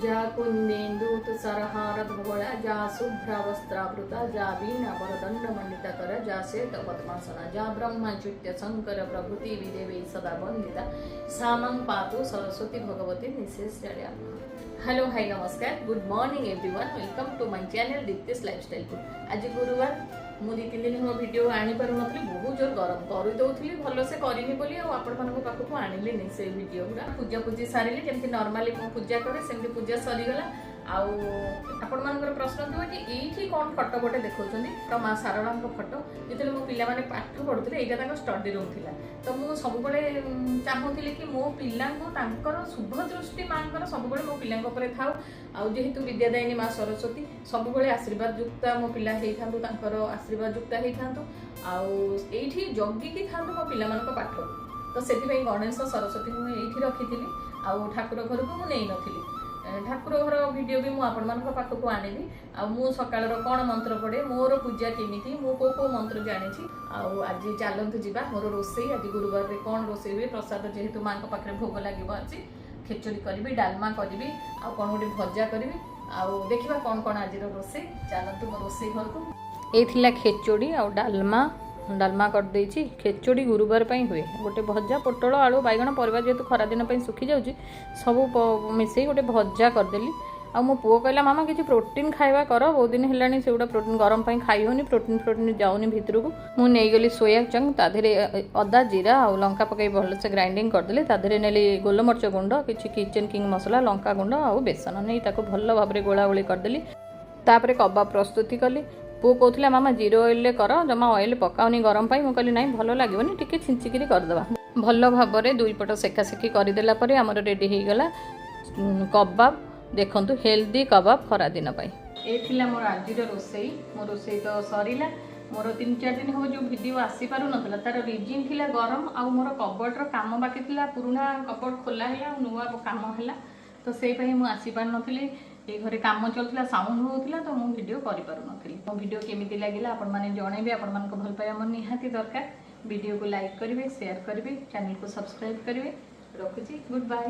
जा कुंदेन्दु सरहार धवला जा शुभ्रवस्त्रावृता जा वीणा वरदंड मंडितकर जा श्वेत पद्मासना जा ब्रह्मच्युत्य शंकर प्रभृति विदेवी सदा वंदिता सामं पातु सरस्वती भगवती निशेष जड़िया। हेलो हाय नमस्कार good morning everyone welcome to my channel Deepti's lifestyle food. आज गुरुवार मु 2-3 दिन हम वीडियो आनी पार नथली बहुत जोर गरम कर दउथली भलो से करनी बोली आ आपण मानको पाखु आनिली नै से वीडियो गुरा पूजा पूजी सारिली जेमति नॉर्मली मु पूजा करे सेमति पूजा सरी गला। आउ आपण मानकर प्रश्न थियो कि एठी कोन फोटो गोटे देखौछन्ती तो मां सारळांक फोटो जेतले मो पिला माने पाठ पढुथले एटा ताको स्टडी रूम थिला तो मु सब बळे चाहूतिले कि मो पिलांको तांकर शुभ दृष्टि मांकर सब बळे मो पिलांक ऊपर थाउ आउ जेहेतु विद्यादायिनी मां सरस्वती सब बळे आशीर्वाद युक्त मो पिला हेइ थांतु तांकर आशीर्वाद युक्त हेइ थांतु आउ एठी जग्गी कि थांतु मो पिला मानक पाठ तो सेति पई गणेश सरस्वती मु एठी रखिथिली आउ ठाकुर घर को मु नै नथिली ठाकुर घर वीडियो भी मुझे पाखक आनेबी आउ सकाल कौन मंत्र पढ़े मोर पूजा केमी मु को मंत्र जानी आज चलतु जा मोर रोसे आज गुरुवार रे कौन रोसे हुए प्रसाद जेहेतु माँ पाखे भोग लगे आज खेचुड़ी करी डालमा करी आ कौन गोटे भजा करी आउ देखा कौन कौन आज रोसे चलतु मो रोसे घर को ये खेचुड़ी आ डालमा कर देछि। खेचुड़ी गुरुवार पई हुए गोटे भजा पोटल आलू बैगण परिवा जेहेतु खरा दिन पई सुखी जाउची सब मिसई गोटे भजा कर देली आ मो पुओ कहला मामा किछि प्रोटीन खाइबा कर बहुत दिन हेलानी सेगुडा प्रोटीन गरम पई खाई होनी प्रोटीन जाउनी भितर को मु नै गेली सोया चंक ता धरे अदा जीरा आ लंका पकई भल से ग्राइंडिंग कर देली ता धरे नेली गोलमरच गुंड किछि किचन किंग मसला लंका गुंड आ बेसन नै ताको भल भाबरे गोळा गोळी कर देली तापरे कबाब प्रस्तुति कली पु कहला मामा जीरो ऑयल कर जमा ऑयल पकाउनी गरम पाई मु कहली नहीं भल लागोनी टिके छिंचिकी करदेवा भल भाव में दुई पट सेका सेकी करदेला परे हमर रेडी हो गला कबाब देखंतु हेल्दी कबाब खरा दिन पाई ए थिला मोर आज मो रोसई तो सरीला मोर 3-4 दिन हो जो वीडियो आसी पारु नथला तार रीजन थिला गरम आ मोर कबोर्ड रो काम बाकी थिला पुराना कबोर्ड खोला हैला नुवा काम हैला तो से पई मु आसी पार नथली ये घरे काम चलता साउंड होता तो मुझे वीडियो कर पार नी मो वीडियो केमी लगे आपण मैंने जनइबे आपण मान भल पाइबा मोर निहाती दरकार वीडियो को लाइक करेंगे शेयर करेंगे चैनल को सब्सक्राइब करेंगे रखुची गुड बाय।